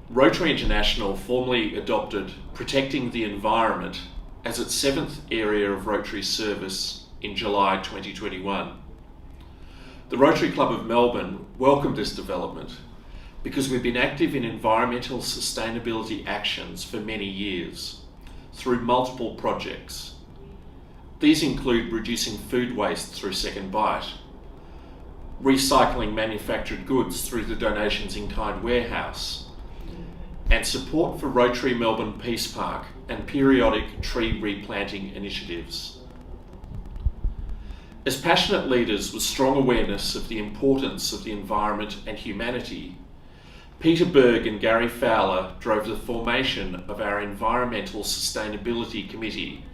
Rotary International formally adopted protecting the environment as its 7th area of Rotary service in July 2021. The Rotary Club of Melbourne welcomed this development because we've been active in environmental sustainability actions for many years through multiple projects. These include reducing food waste through Second Bite, recycling manufactured goods through the Donations in Kind warehouse, and support for Rotary Melbourne Peace Park and periodic tree replanting initiatives. As passionate leaders with strong awareness of the importance of the environment and humanity, Peter Berg and Gary Fowler drove the formation of our Environmental Sustainability Committee,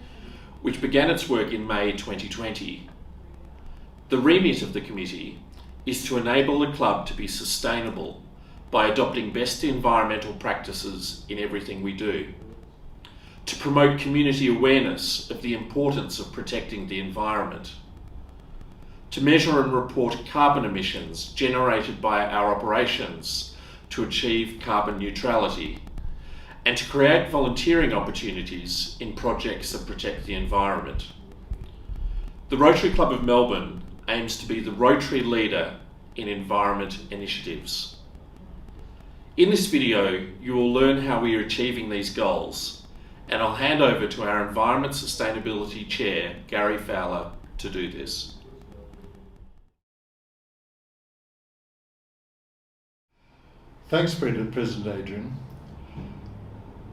which began its work in May 2020. The remit of the committee is to enable the club to be sustainable by adopting best environmental practices in everything we do, to promote community awareness of the importance of protecting the environment, to measure and report carbon emissions generated by our operations to achieve carbon neutrality, and to create volunteering opportunities in projects that protect the environment. The Rotary Club of Melbourne aims to be the Rotary leader in environment initiatives. In this video, you will learn how we are achieving these goals, and I'll hand over to our Environment Sustainability Chair, Gary Fowler, to do this. Thanks, President Adrian.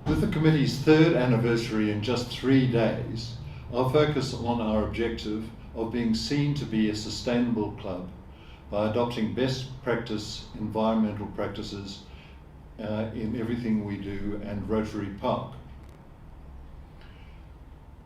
With the committee's 3rd anniversary in just 3 days, I'll focus on our objective of being seen to be a sustainable club by adopting best practice environmental practices in everything we do and Rotary Park.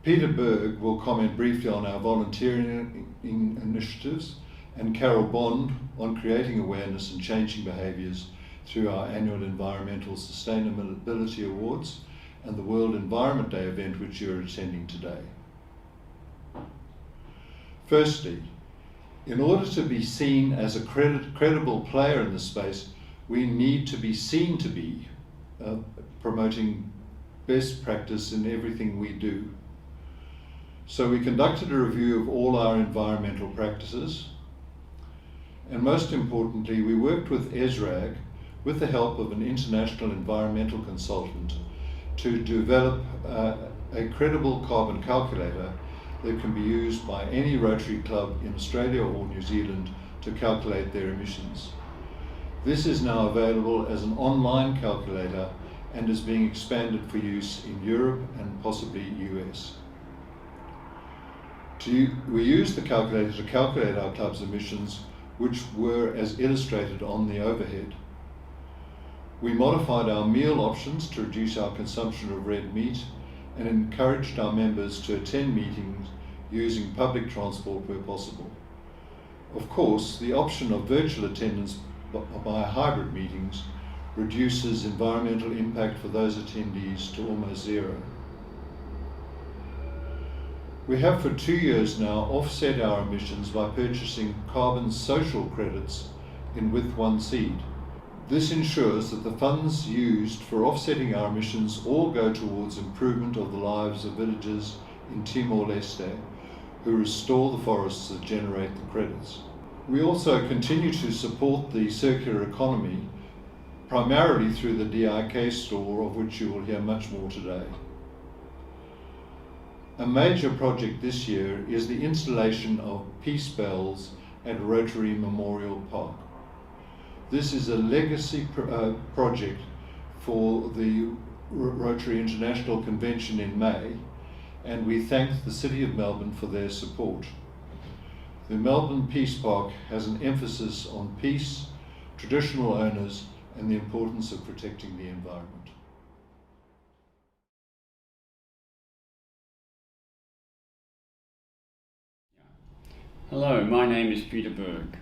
Peter Berg will comment briefly on our volunteering initiatives, and Carol Bond on creating awareness and changing behaviours through our annual Environmental Sustainability Awards and the World Environment Day event which you're attending today. Firstly, in order to be seen as a credible player in this space, we need to be seen to be promoting best practice in everything we do. So we conducted a review of all our environmental practices, and most importantly, we worked with ESRAG with the help of an international environmental consultant to develop a credible carbon calculator that can be used by any Rotary club in Australia or New Zealand to calculate their emissions. This is now available as an online calculator and is being expanded for use in Europe and possibly US. We used the calculator to calculate our club's emissions, which were as illustrated on the overhead. We modified our meal options to reduce our consumption of red meat and encouraged our members to attend meetings using public transport where possible. Of course, the option of virtual attendance by hybrid meetings reduces environmental impact for those attendees to almost zero. We have for 2 years now offset our emissions by purchasing carbon social credits in With One Seed. This ensures that the funds used for offsetting our emissions all go towards improvement of the lives of villagers in Timor-Leste who restore the forests that generate the credits. We also continue to support the circular economy, primarily through the DIK store, of which you will hear much more today. A major project this year is the installation of peace bells at Rotary Memorial Park. This is a legacy project for the Rotary International Convention in May, and we thank the City of Melbourne for their support. The Melbourne Peace Park has an emphasis on peace, traditional owners, and the importance of protecting the environment. Hello, my name is Peter Berg.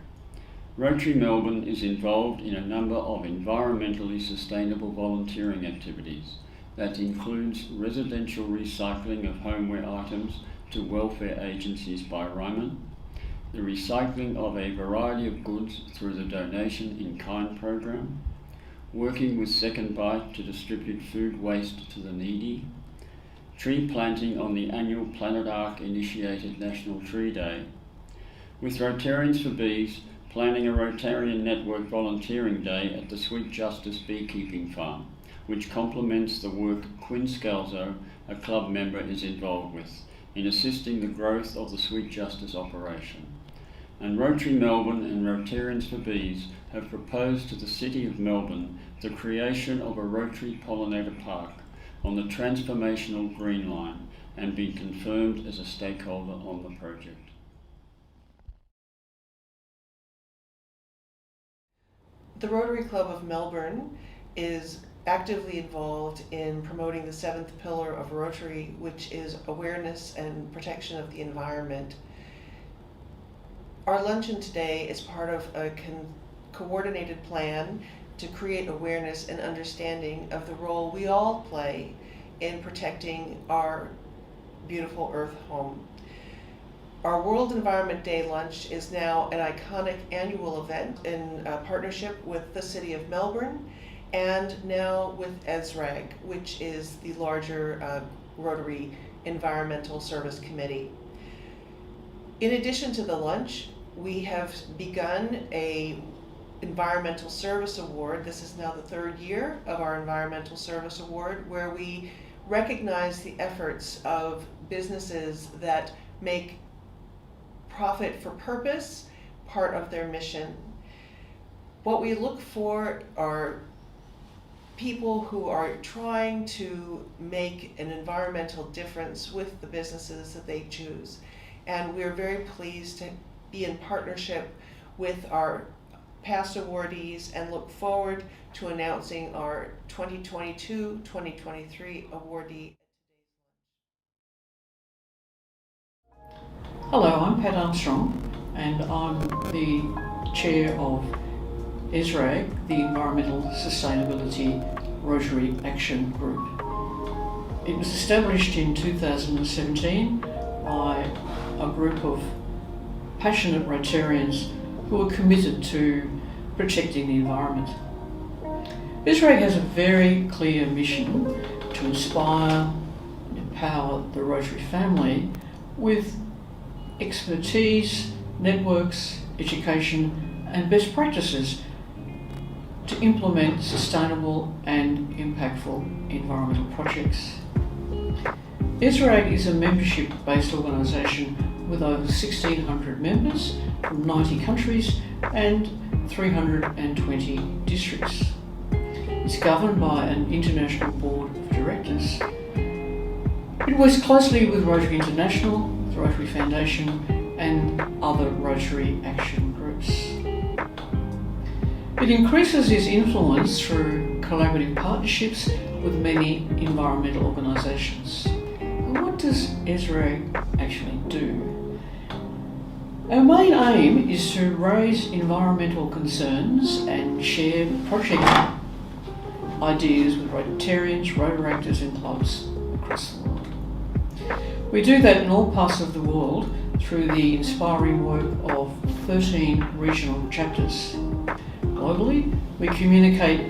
Rotary Melbourne is involved in a number of environmentally sustainable volunteering activities that includes residential recycling of homeware items to welfare agencies by Ryman, the recycling of a variety of goods through the Donation in Kind program, working with Second Bite to distribute food waste to the needy, tree planting on the annual Planet Ark initiated National Tree Day, with Rotarians for Bees planning a Rotarian Network Volunteering Day at the Sweet Justice Beekeeping Farm, which complements the work Quinn Scalzo, a club member, is involved with in assisting the growth of the Sweet Justice operation. And Rotary Melbourne and Rotarians for Bees have proposed to the City of Melbourne the creation of a Rotary Pollinator Park on the transformational Green Line and been confirmed as a stakeholder on the project. The Rotary Club of Melbourne is actively involved in promoting the seventh pillar of Rotary, which is awareness and protection of the environment. Our luncheon today is part of a coordinated plan to create awareness and understanding of the role we all play in protecting our beautiful Earth home. Our World Environment Day lunch is now an iconic annual event in partnership with the City of Melbourne and now with ESRAG, which is the larger Rotary Environmental Service Committee. In addition to the lunch, we have begun a Environmental Service Award. This is now the third year of our Environmental Service Award, where we recognize the efforts of businesses that make profit for purpose part of their mission. What we look for are people who are trying to make an environmental difference with the businesses that they choose. And we're very pleased to be in partnership with our past awardees and look forward to announcing our 2022-2023 awardee. Hello, I'm Pat Armstrong and I'm the chair of ESRAG, the Environmental Sustainability Rotary Action Group. It was established in 2017 by a group of passionate Rotarians who are committed to protecting the environment. ESRAG has a very clear mission to inspire and empower the Rotary family with expertise, networks, education and best practices to implement sustainable and impactful environmental projects. ESRAG is a membership-based organisation with over 1,600 members from 90 countries and 320 districts. It's governed by an international board of directors. It works closely with Rotary International, the Rotary Foundation and other Rotary action groups. It increases its influence through collaborative partnerships with many environmental organisations. What does ESRAG actually do? Our main aim is to raise environmental concerns and share project ideas with Rotarians, Rotaractors and clubs across the world. We do that in all parts of the world through the inspiring work of 13 regional chapters. Globally, we communicate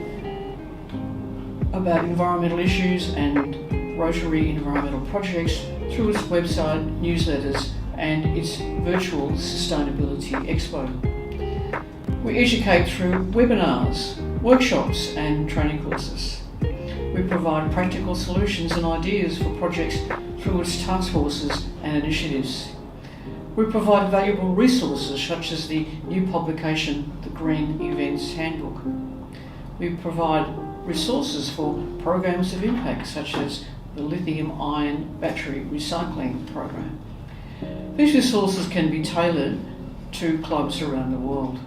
about environmental issues and Rotary environmental projects through its website, newsletters and its virtual Sustainability Expo. We educate through webinars, workshops and training courses. We provide practical solutions and ideas for projects through its task forces and initiatives. We provide valuable resources such as the new publication, the Green Events Handbook. We provide resources for programs of impact such as the lithium-ion battery recycling program. These resources can be tailored to clubs around the world.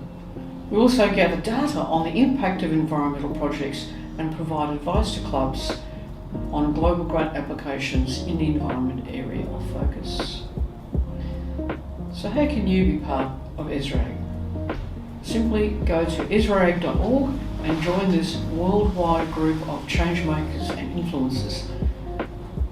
We also gather data on the impact of environmental projects and provide advice to clubs on global grant applications in the environment area of focus. So how can you be part of ESRAG? Simply go to esrag.org and join this worldwide group of changemakers and influencers.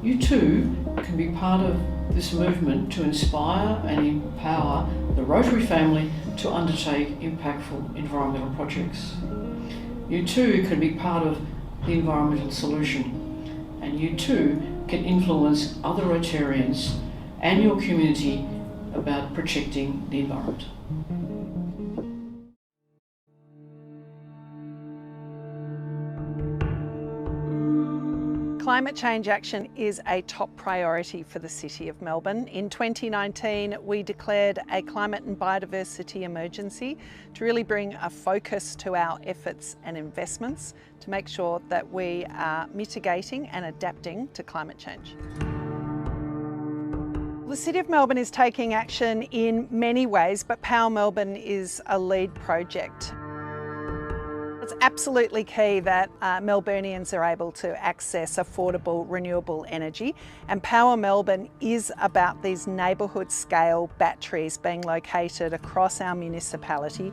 You too can be part of this movement to inspire and empower the Rotary family to undertake impactful environmental projects. you too can be part of the environmental solution, and you too can influence other Rotarians and your community about protecting the environment. Climate change action is a top priority for the City of Melbourne. In 2019, we declared a climate and biodiversity emergency to really bring a focus to our efforts and investments to make sure that we are mitigating and adapting to climate change. The City of Melbourne is taking action in many ways, but Power Melbourne is a lead project. It's absolutely key that Melburnians are able to access affordable renewable energy, and Power Melbourne is about these neighbourhood scale batteries being located across our municipality.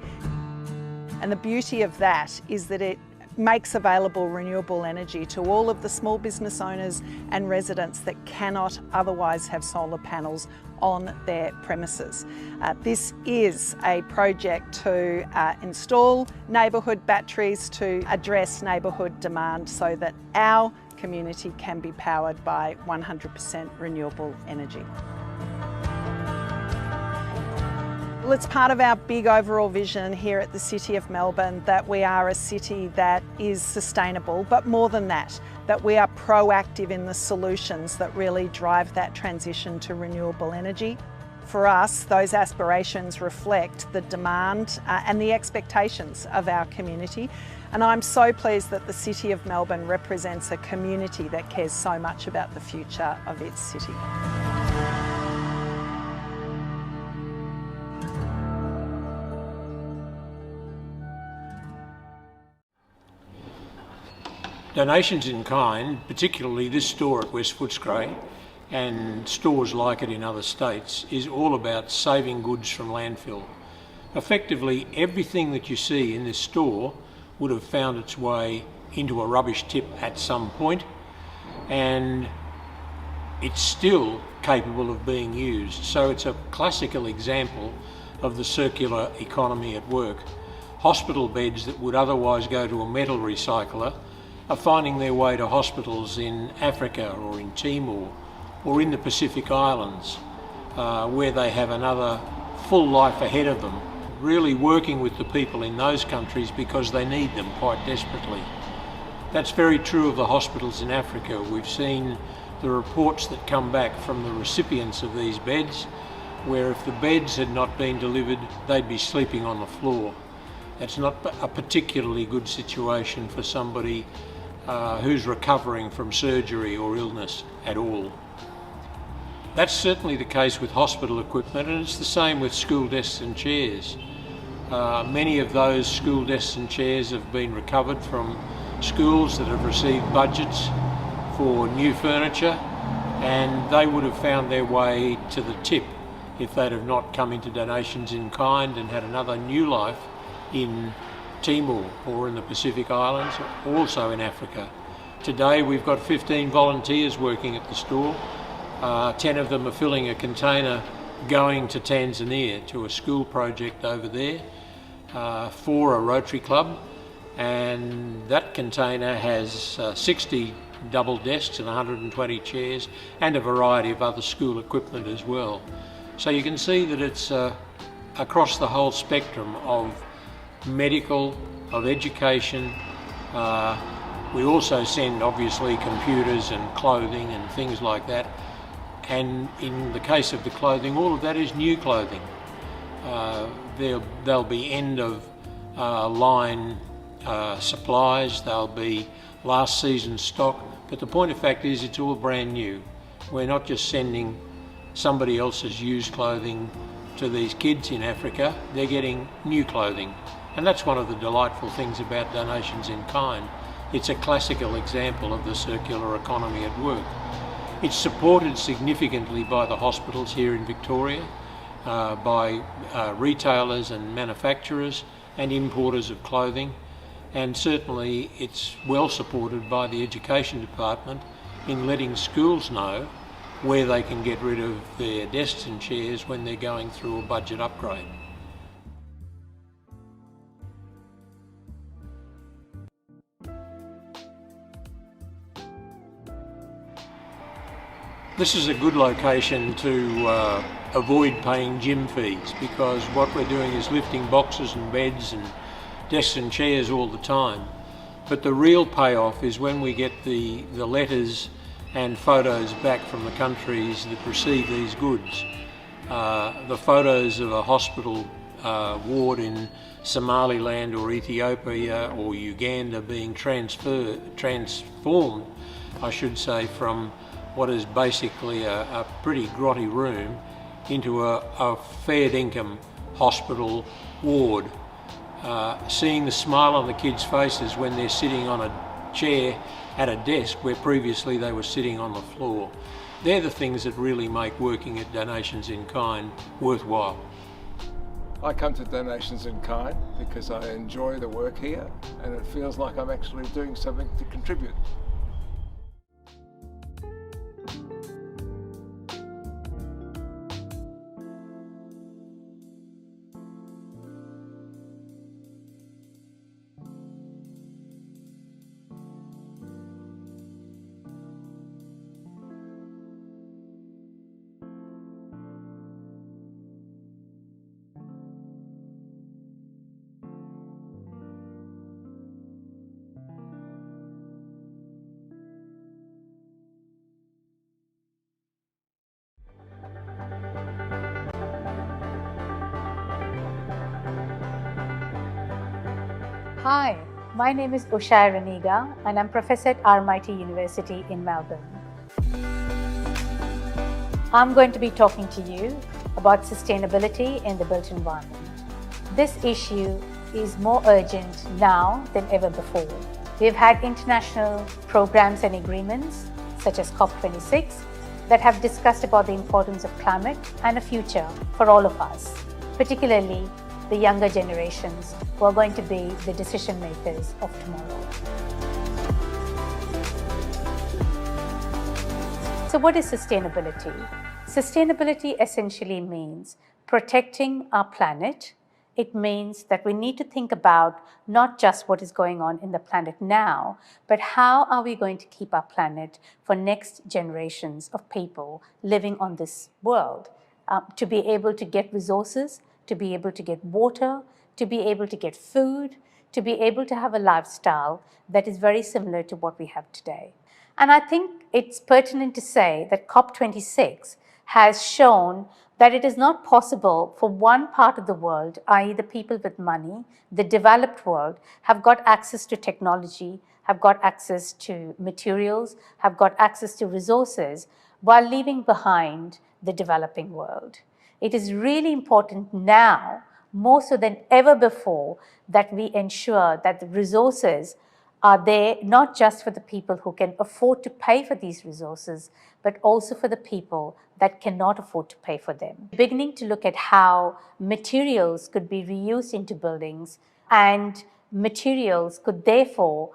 And the beauty of that is that it makes available renewable energy to all of the small business owners and residents that cannot otherwise have solar panels on their premises. This is a project to install neighbourhood batteries to address neighbourhood demand so that our community can be powered by 100% renewable energy. Well, it's part of our big overall vision here at the City of Melbourne that we are a city that is sustainable, but more than that we are proactive in the solutions that really drive that transition to renewable energy. For us, those aspirations reflect the demand and the expectations of our community. And I'm so pleased that the City of Melbourne represents a community that cares so much about the future of its city. Donations in kind, particularly this store at West Footscray and stores like it in other states, is all about saving goods from landfill. Effectively, everything that you see in this store would have found its way into a rubbish tip at some point, and it's still capable of being used. So it's a classical example of the circular economy at work. Hospital beds that would otherwise go to a metal recycler are finding their way to hospitals in Africa or in Timor or in the Pacific Islands, where they have another full life ahead of them, really working with the people in those countries because they need them quite desperately. That's very true of the hospitals in Africa. We've seen the reports that come back from the recipients of these beds, where if the beds had not been delivered, they'd be sleeping on the floor. That's not a particularly good situation for somebody who's recovering from surgery or illness at all. That's certainly the case with hospital equipment, and it's the same with school desks and chairs. Many of those school desks and chairs have been recovered from schools that have received budgets for new furniture, and they would have found their way to the tip if they'd have not come into donations in kind and had another new life in Timor or in the Pacific Islands, also in Africa. Today we've got 15 volunteers working at the store. 10 of them are filling a container going to Tanzania to a school project over there for a Rotary Club, and that container has 60 double desks and 120 chairs and a variety of other school equipment as well. So you can see that it's across the whole spectrum of medical, of education. We also send obviously computers and clothing and things like that, and in the case of the clothing, all of that is new clothing. There'll be end of line supplies, there'll be last season's stock, but the point of fact is it's all brand new. We're not just sending somebody else's used clothing to these kids in Africa, they're getting new clothing. And that's one of the delightful things about donations in kind. It's a classical example of the circular economy at work. It's supported significantly by the hospitals here in Victoria, by retailers and manufacturers and importers of clothing, and certainly it's well supported by the Education Department in letting schools know where they can get rid of their desks and chairs when they're going through a budget upgrade. This is a good location to avoid paying gym fees, because what we're doing is lifting boxes and beds and desks and chairs all the time. But the real payoff is when we get the letters and photos back from the countries that receive these goods. The photos of a hospital ward in Somaliland or Ethiopia or Uganda being transformed, I should say, from what is basically a pretty grotty room into a fair dinkum hospital ward. Seeing the smile on the kids' faces when they're sitting on a chair at a desk where previously they were sitting on the floor. They're the things that really make working at Donations in Kind worthwhile. I come to Donations in Kind because I enjoy the work here and it feels like I'm actually doing something to contribute. Hi, my name is Ushaya Raniga and I'm Professor at RMIT University in Melbourne. I'm going to be talking to you about sustainability in the built environment. This issue is more urgent now than ever before. We've had international programs and agreements such as COP26 that have discussed about the importance of climate and a future for all of us, particularly the younger generations who are going to be the decision makers of tomorrow. So what is sustainability? Sustainability essentially means protecting our planet. It means that we need to think about not just what is going on in the planet now, but how are we going to keep our planet for next generations of people living on this world, to be able to get resources, to be able to get water, to be able to get food, to be able to have a lifestyle that is very similar to what we have today. And I think it's pertinent to say that COP26 has shown that it is not possible for one part of the world, i.e. the people with money, the developed world, have got access to technology, have got access to materials, have got access to resources, while leaving behind the developing world. It is really important now, more so than ever before, that we ensure that the resources are there not just for the people who can afford to pay for these resources, but also for the people that cannot afford to pay for them. Beginning to look at how materials could be reused into buildings, and materials could therefore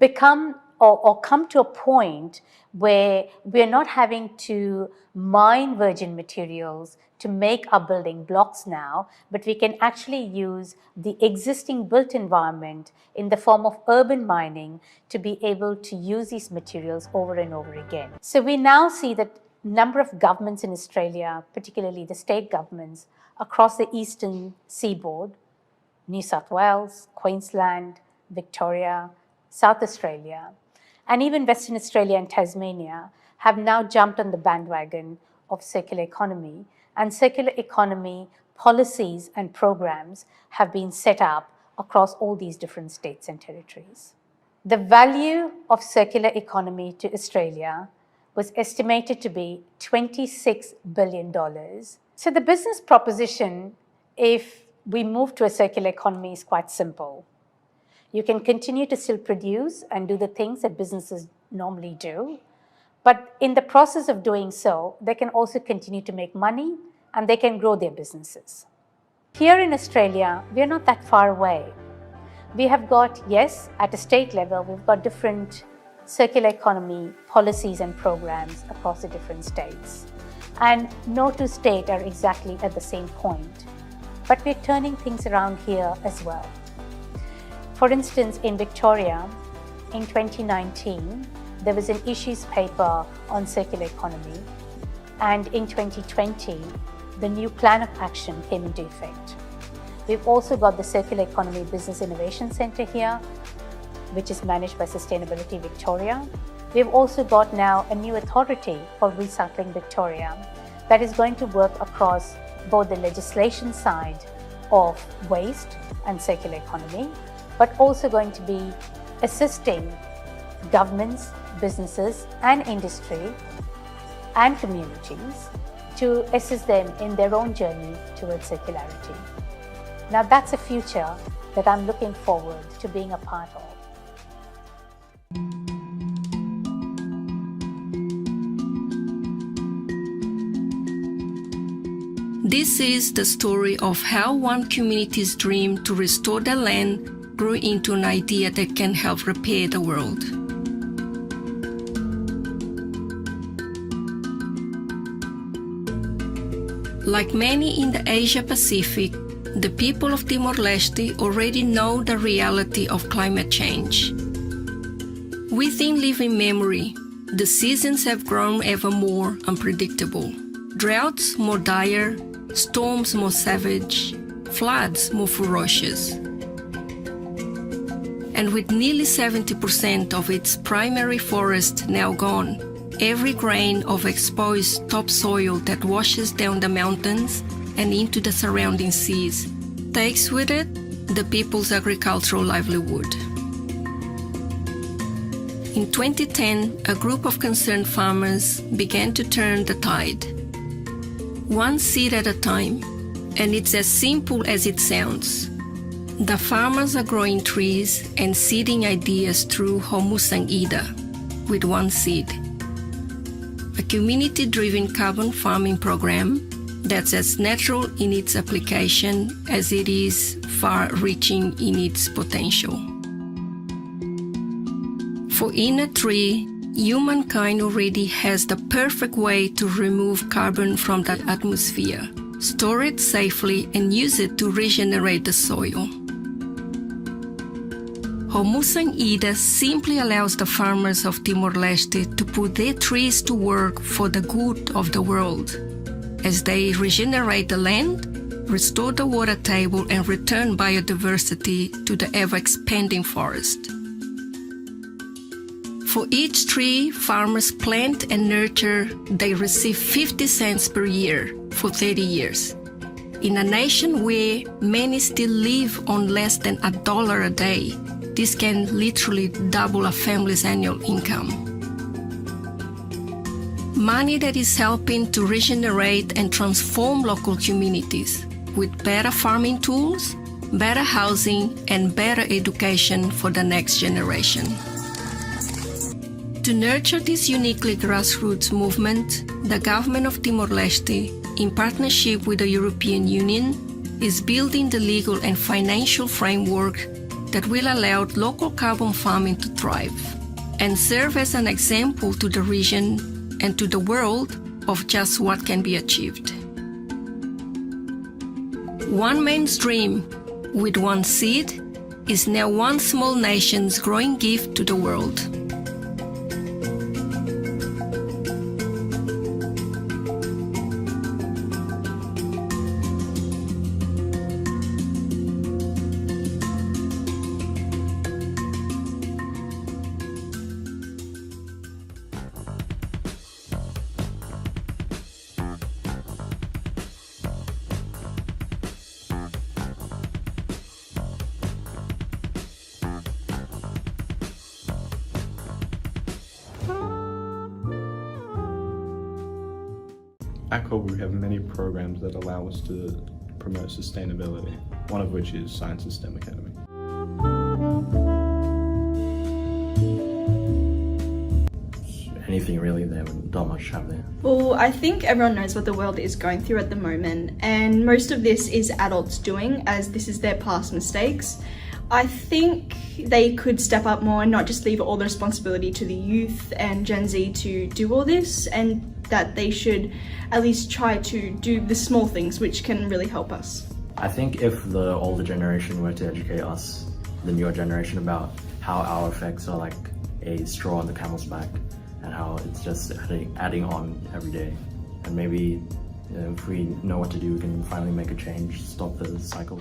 become or come to a point where we're not having to mine virgin materials to make our building blocks now, but we can actually use the existing built environment in the form of urban mining to be able to use these materials over and over again. So we now see that a number of governments in Australia, particularly the state governments across the eastern seaboard, New South Wales, Queensland, Victoria, South Australia, and even Western Australia and Tasmania have now jumped on the bandwagon of circular economy, and circular economy policies and programs have been set up across all these different states and territories. The value of circular economy to Australia was estimated to be $26 billion. So the business proposition, if we move to a circular economy, is quite simple. You can continue to still produce and do the things that businesses normally do, but in the process of doing so, they can also continue to make money and they can grow their businesses. Here in Australia, we're not that far away. We have got, yes, at a state level, we've got different circular economy policies and programs across the different states. And no two states are exactly at the same point, but we're turning things around here as well. For instance, in Victoria, in 2019, there was an issues paper on circular economy, and in 2020, the new plan of action came into effect. We've also got the Circular Economy Business Innovation Centre here, which is managed by Sustainability Victoria. We've also got now a new authority called Recycling Victoria that is going to work across both the legislation side of waste and circular economy, but also going to be assisting governments, businesses and industry and communities to assist them in their own journey towards circularity. Now that's a future that I'm looking forward to being a part of. This is the story of how one community's dream to restore the land grew into an idea that can help repair the world. Like many in the Asia Pacific, the people of Timor-Leste already know the reality of climate change. Within living memory, the seasons have grown ever more unpredictable. Droughts more dire, storms more savage, floods more ferocious. And with nearly 70% of its primary forest now gone, every grain of exposed topsoil that washes down the mountains and into the surrounding seas takes with it the people's agricultural livelihood. In 2010, a group of concerned farmers began to turn the tide. One seed at a time, and it's as simple as it sounds. The farmers are growing trees and seeding ideas through Homusang Ida, with one seed. A community-driven carbon farming program that's as natural in its application as it is far-reaching in its potential. For in a tree, humankind already has the perfect way to remove carbon from the atmosphere, store it safely and use it to regenerate the soil. Homusang Ida simply allows the farmers of Timor-Leste to put their trees to work for the good of the world, as they regenerate the land, restore the water table and return biodiversity to the ever-expanding forest. For each tree farmers plant and nurture, they receive 50 cents per year for 30 years. In a nation where many still live on less than $1 a day, this can literally double a family's annual income. Money that is helping to regenerate and transform local communities with better farming tools, better housing, and better education for the next generation. To nurture this uniquely grassroots movement, the government of Timor-Leste, in partnership with the European Union, is building the legal and financial framework that will allow local carbon farming to thrive and serve as an example to the region and to the world of just what can be achieved. One man's dream with one seed is now one small nation's growing gift to the world. At COBE, we have many programs that allow us to promote sustainability, one of which is Science and STEM Academy. Anything really there, not much have there. Well, I think everyone knows what the world is going through at the moment, and most of this is adults doing, as this is their past mistakes. I think they could step up more and not just leave all the responsibility to the youth and Gen Z to do all this, and that they should at least try to do the small things which can really help us. I think if the older generation were to educate us, the newer generation, about how our effects are like a straw on the camel's back, and how it's just adding on every day. And maybe if we know what to do, we can finally make a change, stop the cycle.